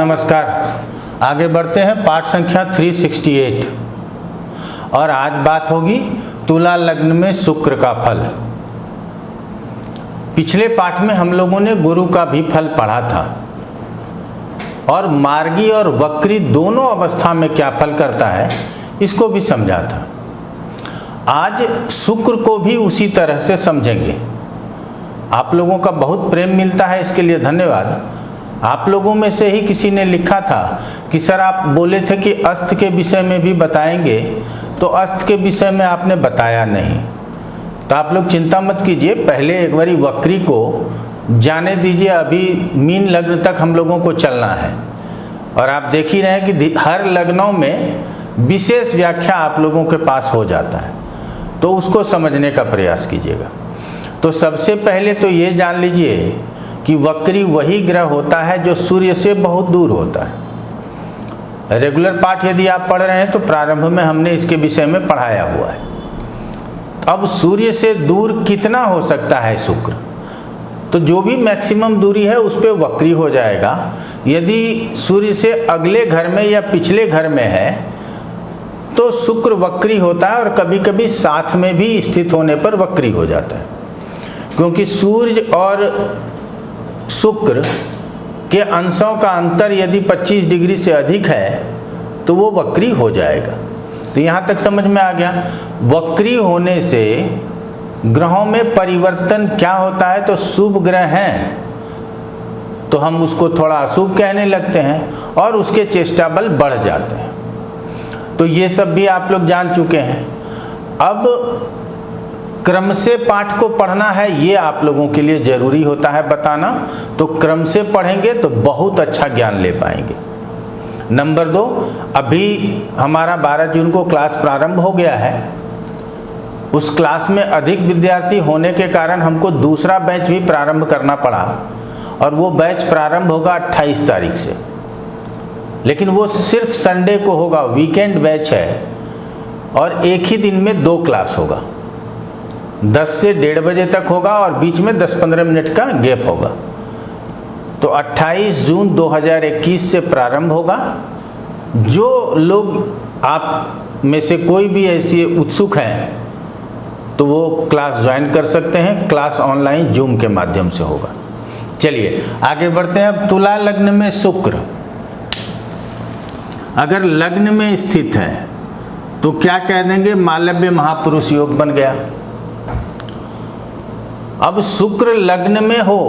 नमस्कार। आगे बढ़ते हैं पाठ संख्या 368 और आज बात होगी तुला लग्न में शुक्र का फल। पिछले पाठ में हम लोगों ने गुरु का भी फल पढ़ा था और मार्गी और वक्री दोनों अवस्था में क्या फल करता है इसको भी समझा था। आज शुक्र को भी उसी तरह से समझेंगे। आप लोगों का बहुत प्रेम मिलता है, इसके लिए धन्यवाद। आप लोगों में से ही किसी ने लिखा था कि सर आप बोले थे कि अस्त के विषय में भी बताएंगे, तो अस्त के विषय में आपने बताया नहीं। तो आप लोग चिंता मत कीजिए, पहले एक बारी वक्री को जाने दीजिए। अभी मीन लग्न तक हम लोगों को चलना है और आप देख ही रहे हैं कि हर लग्नों में विशेष व्याख्या आप लोगों के पास हो जाता है, तो उसको समझने का प्रयास कीजिएगा। तो सबसे पहले तो ये जान लीजिए कि वक्री वही ग्रह होता है जो सूर्य से बहुत दूर होता है। रेगुलर पाठ यदि आप पढ़ रहे हैं तो प्रारंभ में हमने इसके विषय में पढ़ाया हुआ है। अब सूर्य से दूर कितना हो सकता है शुक्र, तो जो भी मैक्सिमम दूरी है उस पर वक्री हो जाएगा। यदि सूर्य से अगले घर में या पिछले घर में है तो शुक्र वक्री होता है और कभी कभी साथ में भी स्थित होने पर वक्री हो जाता है, क्योंकि सूर्य और शुक्र के अंशों का अंतर यदि 25 डिग्री से अधिक है तो वो वक्री हो जाएगा। तो यहाँ तक समझ में आ गया। वक्री होने से ग्रहों में परिवर्तन क्या होता है, तो शुभ ग्रह हैं तो हम उसको थोड़ा अशुभ कहने लगते हैं और उसके चेष्टा बल बढ़ जाते हैं। तो ये सब भी आप लोग जान चुके हैं। अब क्रम से पाठ को पढ़ना है, ये आप लोगों के लिए जरूरी होता है बताना। तो क्रम से पढ़ेंगे तो बहुत अच्छा ज्ञान ले पाएंगे। नंबर 2, अभी हमारा 12 जून को क्लास प्रारंभ हो गया है। उस क्लास में अधिक विद्यार्थी होने के कारण हमको दूसरा बैच भी प्रारंभ करना पड़ा और वो बैच प्रारंभ होगा 28 तारीख से, लेकिन वो सिर्फ संडे को होगा, वीकेंड बैच है और एक ही दिन में 2 क्लास होगा। 10 से 1:30 बजे तक होगा और बीच में 10-15 मिनट का गैप होगा। तो 28 जून 2021 से प्रारंभ होगा। जो लोग आप में से कोई भी ऐसे उत्सुक हैं तो वो क्लास ज्वाइन कर सकते हैं। क्लास ऑनलाइन जूम के माध्यम से होगा। चलिए आगे बढ़ते हैं। अब तुला लग्न में शुक्र अगर लग्न में स्थित है तो क्या कह देंगे, मालव्य महापुरुष योग बन गया। अब शुक्र लग्न में हो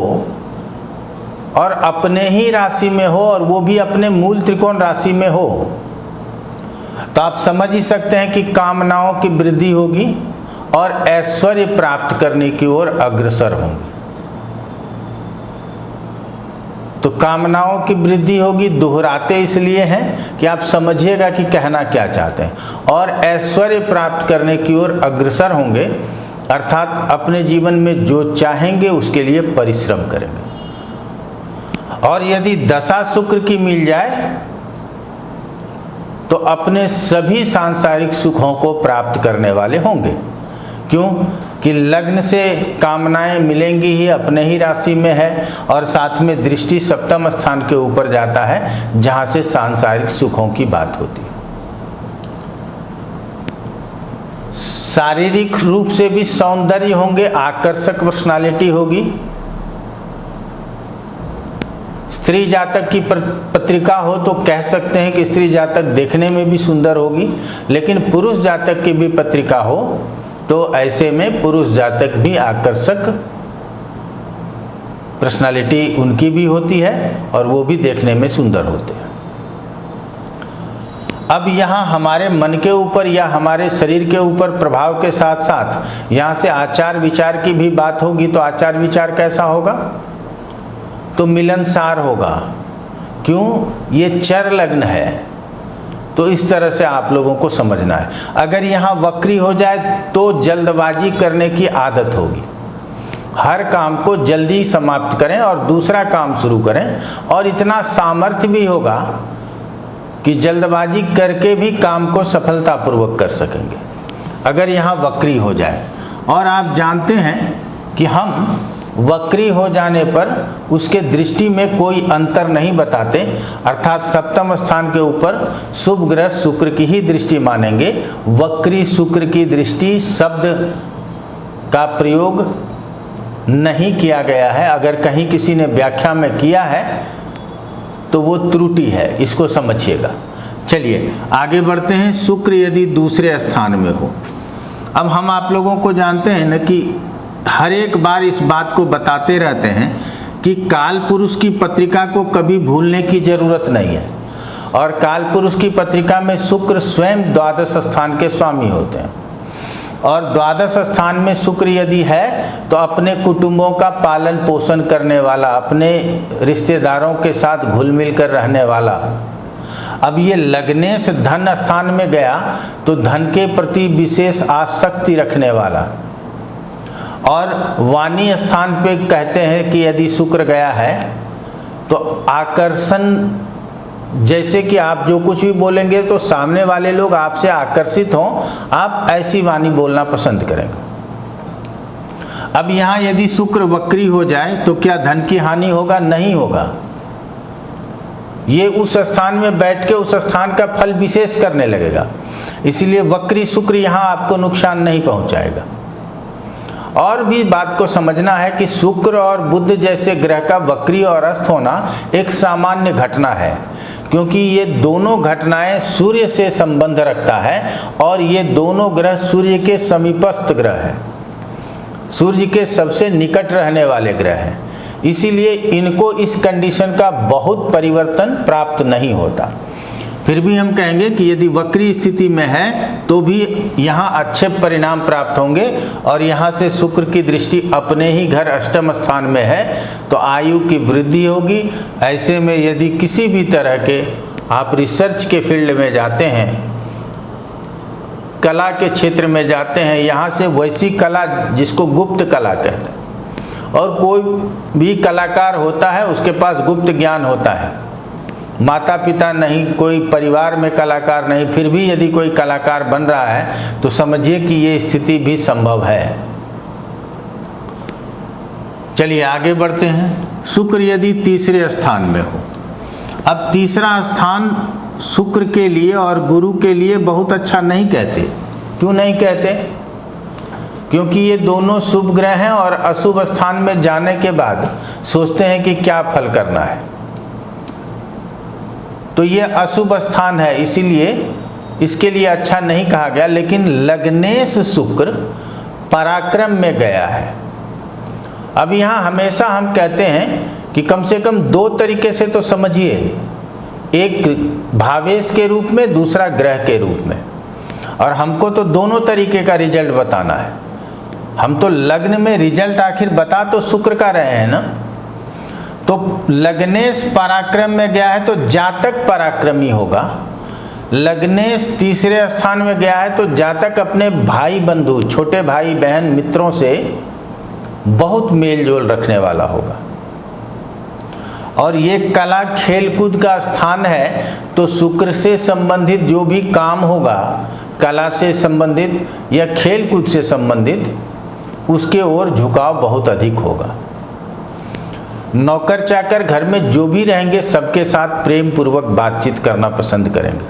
और अपने ही राशि में हो और वो भी अपने मूल त्रिकोण राशि में हो तो आप समझ ही सकते हैं कि कामनाओं की वृद्धि होगी और ऐश्वर्य प्राप्त करने की ओर अग्रसर होंगे। तो कामनाओं की वृद्धि होगी, दोहराते इसलिए हैं कि आप समझिएगा कि कहना क्या चाहते हैं। और ऐश्वर्य प्राप्त करने की ओर अग्रसर होंगे, अर्थात अपने जीवन में जो चाहेंगे उसके लिए परिश्रम करेंगे। और यदि दशा शुक्र की मिल जाए तो अपने सभी सांसारिक सुखों को प्राप्त करने वाले होंगे। क्यों कि लग्न से कामनाएं मिलेंगी ही, अपने ही राशि में है और साथ में दृष्टि सप्तम स्थान के ऊपर जाता है जहां से सांसारिक सुखों की बात होती है। शारीरिक रूप से भी सौंदर्य होंगे, आकर्षक पर्सनालिटी होगी। स्त्री जातक की पत्रिका हो तो कह सकते हैं कि स्त्री जातक देखने में भी सुंदर होगी, लेकिन पुरुष जातक की भी पत्रिका हो तो ऐसे में पुरुष जातक भी आकर्षक पर्सनालिटी उनकी भी होती है और वो भी देखने में सुंदर होते हैं। अब यहाँ हमारे मन के ऊपर या हमारे शरीर के ऊपर प्रभाव के साथ साथ यहाँ से आचार विचार की भी बात होगी। तो आचार विचार कैसा होगा, तो मिलनसार होगा। क्यों, ये चर लग्न है, तो इस तरह से आप लोगों को समझना है। अगर यहाँ वक्री हो जाए तो जल्दबाजी करने की आदत होगी, हर काम को जल्दी समाप्त करें और दूसरा काम शुरू करें, और इतना सामर्थ्य भी होगा कि जल्दबाजी करके भी काम को सफलतापूर्वक कर सकेंगे अगर यहाँ वक्री हो जाए। और आप जानते हैं कि हम वक्री हो जाने पर उसके दृष्टि में कोई अंतर नहीं बताते, अर्थात सप्तम स्थान के ऊपर शुभ ग्रह शुक्र की ही दृष्टि मानेंगे। वक्री शुक्र की दृष्टि शब्द का प्रयोग नहीं किया गया है। अगर कहीं किसी ने व्याख्या में किया है तो वो त्रुटि है, इसको समझिएगा। चलिए आगे बढ़ते हैं। शुक्र यदि दूसरे स्थान में हो, अब हम आप लोगों को जानते हैं न कि हर एक बार इस बात को बताते रहते हैं कि काल पुरुष की पत्रिका को कभी भूलने की जरूरत नहीं है, और काल पुरुष की पत्रिका में शुक्र स्वयं द्वादश स्थान के स्वामी होते हैं, और द्वादश स्थान में शुक्र यदि है तो अपने कुटुंबों का पालन पोषण करने वाला, अपने रिश्तेदारों के साथ घुल मिल कर रहने वाला। अब ये लग्नेश धन स्थान में गया तो धन के प्रति विशेष आसक्ति रखने वाला, और वाणी स्थान पे कहते हैं कि यदि शुक्र गया है तो आकर्षण, जैसे कि आप जो कुछ भी बोलेंगे तो सामने वाले लोग आपसे आकर्षित हों, आप ऐसी वाणी बोलना पसंद करेंगे। अब यहाँ यदि शुक्र वक्री हो जाए तो क्या धन की हानि होगा? नहीं होगा। ये उस स्थान में बैठ के उस स्थान का फल विशेष करने लगेगा, इसलिए वक्री शुक्र यहाँ आपको नुकसान नहीं पहुँचाएगा। और भी बात को समझना है कि शुक्र और बुध जैसे ग्रह का वक्री और अस्त होना एक सामान्य घटना है, क्योंकि ये दोनों घटनाएं सूर्य से संबंध रखता है, और ये दोनों ग्रह सूर्य के समीपस्थ ग्रह हैं, सूर्य के सबसे निकट रहने वाले ग्रह हैं। इसीलिए इनको इस कंडीशन का बहुत परिवर्तन प्राप्त नहीं होता। फिर भी हम कहेंगे कि यदि वक्री स्थिति में है तो भी यहाँ अच्छे परिणाम प्राप्त होंगे, और यहाँ से शुक्र की दृष्टि अपने ही घर अष्टम स्थान में है तो आयु की वृद्धि होगी। ऐसे में यदि किसी भी तरह के आप रिसर्च के फील्ड में जाते हैं, कला के क्षेत्र में जाते हैं, यहाँ से वैसी कला जिसको गुप्त कला कहते हैं, और कोई भी कलाकार होता है उसके पास गुप्त ज्ञान होता है, माता पिता नहीं, कोई परिवार में कलाकार नहीं, फिर भी यदि कोई कलाकार बन रहा है तो समझिए कि ये स्थिति भी संभव है। चलिए आगे बढ़ते हैं। शुक्र यदि तीसरे स्थान में हो, अब तीसरा स्थान शुक्र के लिए और गुरु के लिए बहुत अच्छा नहीं कहते। क्यों नहीं कहते? क्योंकि ये दोनों शुभ ग्रह हैं, और अशुभ स्थान में जाने के बाद सोचते हैं कि क्या फल करना है, तो ये अशुभ स्थान है, इसीलिए इसके लिए अच्छा नहीं कहा गया। लेकिन लग्नेश शुक्र पराक्रम में गया है। अब यहाँ हमेशा हम कहते हैं कि कम से कम दो तरीके से तो समझिए, एक भावेश के रूप में, दूसरा ग्रह के रूप में, और हमको तो दोनों तरीके का रिजल्ट बताना है। हम तो लग्न में रिजल्ट आखिर बता तो शुक्र का रहे हैं ना। तो लग्नेश पराक्रम में गया है तो जातक पराक्रमी होगा। लग्नेश तीसरे स्थान में गया है तो जातक अपने भाई बंधु, छोटे भाई बहन, मित्रों से बहुत मेल जोल रखने वाला होगा। और ये कला खेलकूद का स्थान है, तो शुक्र से संबंधित जो भी काम होगा, कला से संबंधित या खेलकूद से संबंधित, उसके ओर झुकाव बहुत अधिक होगा। नौकर चाकर घर में जो भी रहेंगे सबके साथ प्रेम पूर्वक बातचीत करना पसंद करेंगे।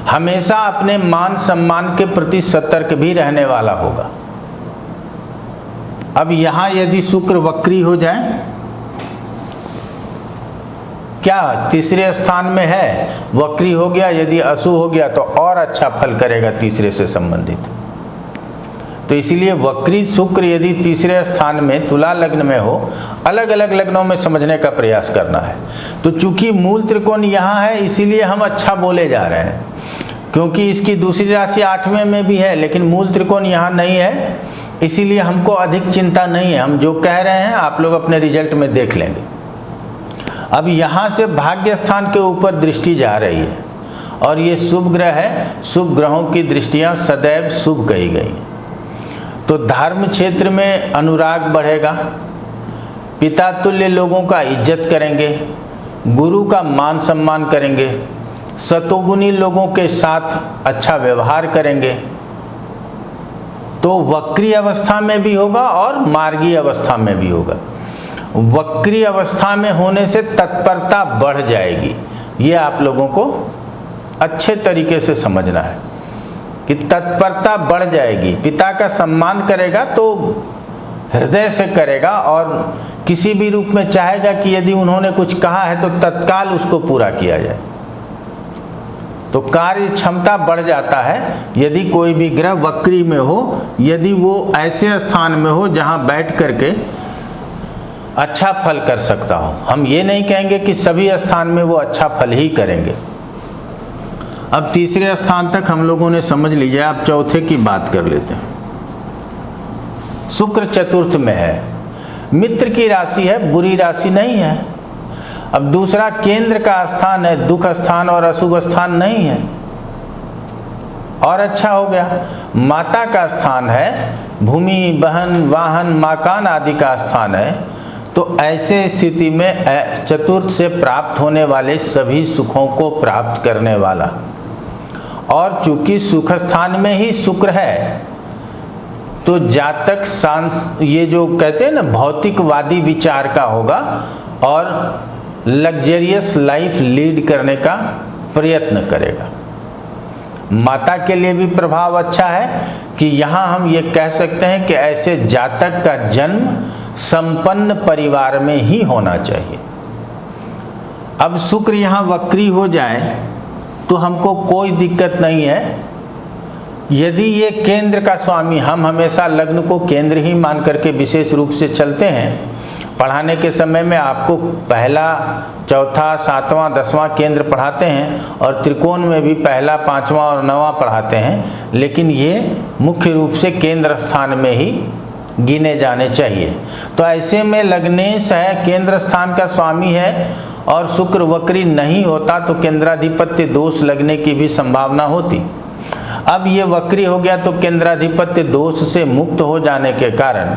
हमेशा अपने मान सम्मान के प्रति सतर्क भी रहने वाला होगा। अब यहाँ यदि शुक्र वक्री हो जाए, क्या तीसरे स्थान में है, वक्री हो गया, यदि अशुभ हो गया तो और अच्छा फल करेगा तीसरे से संबंधित। तो इसीलिए वक्री शुक्र यदि तीसरे स्थान में तुला लग्न में हो, अलग अलग लग्नों में समझने का प्रयास करना है। तो चूंकि मूल त्रिकोण यहाँ है, इसीलिए हम अच्छा बोले जा रहे हैं, क्योंकि इसकी दूसरी राशि 8वें में भी है, लेकिन मूल त्रिकोण यहाँ नहीं है, इसीलिए हमको अधिक चिंता नहीं है। हम जो कह रहे हैं आप लोग अपने रिजल्ट में देख लेंगे। अब यहाँ से भाग्य स्थान के ऊपर दृष्टि जा रही है, और ये शुभ ग्रह है। शुभ ग्रहों की दृष्टियाँ सदैव शुभ कही गई हैं। तो धर्म क्षेत्र में अनुराग बढ़ेगा, पिता तुल्य लोगों का इज्जत करेंगे, गुरु का मान सम्मान करेंगे, सतोगुणी लोगों के साथ अच्छा व्यवहार करेंगे। तो वक्री अवस्था में भी होगा और मार्गी अवस्था में भी होगा। वक्री अवस्था में होने से तत्परता बढ़ जाएगी, ये आप लोगों को अच्छे तरीके से समझना है कि तत्परता बढ़ जाएगी। पिता का सम्मान करेगा तो हृदय से करेगा और किसी भी रूप में चाहेगा कि यदि उन्होंने कुछ कहा है तो तत्काल उसको पूरा किया जाए। तो कार्य क्षमता बढ़ जाता है यदि कोई भी ग्रह वक्री में हो, यदि वो ऐसे स्थान में हो जहाँ बैठ करके अच्छा फल कर सकता हो। हम ये नहीं कहेंगे कि सभी स्थान में वो अच्छा फल ही करेंगे। अब तीसरे स्थान तक हम लोगों ने समझ लीजिए, आप चौथे की बात कर लेते हैं। शुक्र चतुर्थ में है, मित्र की राशि है, बुरी राशि नहीं है। अब दूसरा केंद्र का स्थान है, दुख स्थान और अशुभ स्थान नहीं है, और अच्छा हो गया। माता का स्थान है, भूमि, बहन, वाहन, मकान आदि का स्थान है। तो ऐसे स्थिति में चतुर्थ से प्राप्त होने वाले सभी सुखों को प्राप्त करने वाला, और चूंकि सुख स्थान में ही शुक्र है तो जातक ये जो कहते हैं ना भौतिकवादी विचार का होगा और लग्जरियस लाइफ लीड करने का प्रयत्न करेगा। माता के लिए भी प्रभाव अच्छा है कि यहाँ हम ये कह सकते हैं कि ऐसे जातक का जन्म संपन्न परिवार में ही होना चाहिए। अब शुक्र यहाँ वक्री हो जाए तो हमको कोई दिक्कत नहीं है। यदि ये केंद्र का स्वामी, हम हमेशा लग्न को केंद्र ही मान करके विशेष रूप से चलते हैं। पढ़ाने के समय में आपको पहला, चौथा, सातवां, 10वां केंद्र पढ़ाते हैं और त्रिकोण में भी पहला, 5वां और 9वां पढ़ाते हैं, लेकिन ये मुख्य रूप से केंद्र स्थान में ही गिने जाने चाहिए। तो ऐसे में लग्नेश है, केंद्र स्थान का स्वामी है और शुक्र वक्री नहीं होता तो केंद्राधिपत्य दोष लगने की भी संभावना होती। अब ये वक्री हो गया तो केंद्राधिपत्य दोष से मुक्त हो जाने के कारण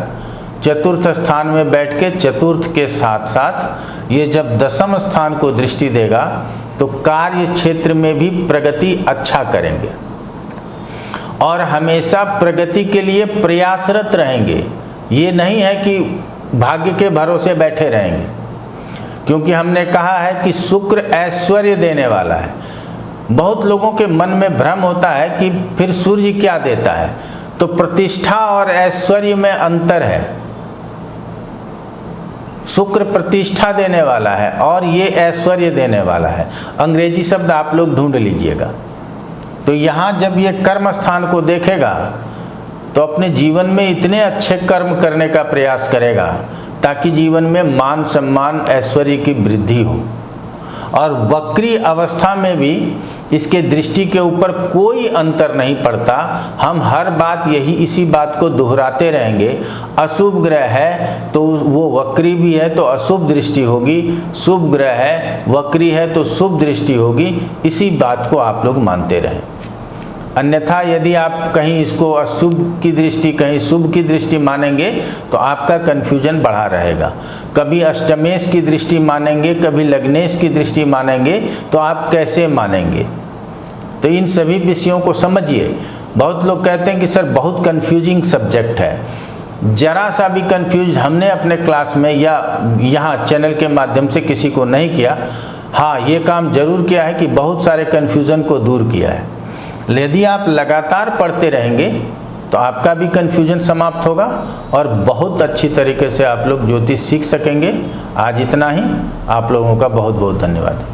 चतुर्थ स्थान में बैठ के चतुर्थ के साथ साथ ये जब दशम स्थान को दृष्टि देगा तो कार्य क्षेत्र में भी प्रगति अच्छा करेंगे और हमेशा प्रगति के लिए प्रयासरत रहेंगे। ये नहीं है कि भाग्य के भरोसे बैठे रहेंगे, क्योंकि हमने कहा है कि शुक्र ऐश्वर्य देने वाला है। बहुत लोगों के मन में भ्रम होता है कि फिर सूर्य क्या देता है, तो प्रतिष्ठा और ऐश्वर्य में अंतर है। शुक्र प्रतिष्ठा देने वाला है और ये ऐश्वर्य देने वाला है। अंग्रेजी शब्द आप लोग ढूंढ लीजिएगा। तो यहाँ जब ये कर्म स्थान को देखेगा तो अपने जीवन में इतने अच्छे कर्म करने का प्रयास करेगा ताकि जीवन में मान सम्मान ऐश्वर्य की वृद्धि हो। और वक्री अवस्था में भी इसके दृष्टि के ऊपर कोई अंतर नहीं पड़ता। हम हर बात इसी बात को दोहराते रहेंगे। अशुभ ग्रह है तो वो वक्री भी है तो अशुभ दृष्टि होगी, शुभ ग्रह है वक्री है तो शुभ दृष्टि होगी। इसी बात को आप लोग मानते रहें। अन्यथा यदि आप कहीं इसको अशुभ की दृष्टि कहीं शुभ की दृष्टि मानेंगे तो आपका कन्फ्यूजन बढ़ा रहेगा। कभी अष्टमेश की दृष्टि मानेंगे, कभी लग्नेश की दृष्टि मानेंगे, तो आप कैसे मानेंगे? तो इन सभी विषयों को समझिए। बहुत लोग कहते हैं कि सर बहुत कन्फ्यूजिंग सब्जेक्ट है। जरा सा भी कन्फ्यूज हमने अपने क्लास में या यहाँ चैनल के माध्यम से किसी को नहीं किया। हाँ, ये काम जरूर किया है कि बहुत सारे कन्फ्यूज़न को दूर किया है। यदि आप लगातार पढ़ते रहेंगे तो आपका भी कन्फ्यूजन समाप्त होगा और बहुत अच्छी तरीके से आप लोग ज्योतिष सीख सकेंगे। आज इतना ही। आप लोगों का बहुत बहुत धन्यवाद।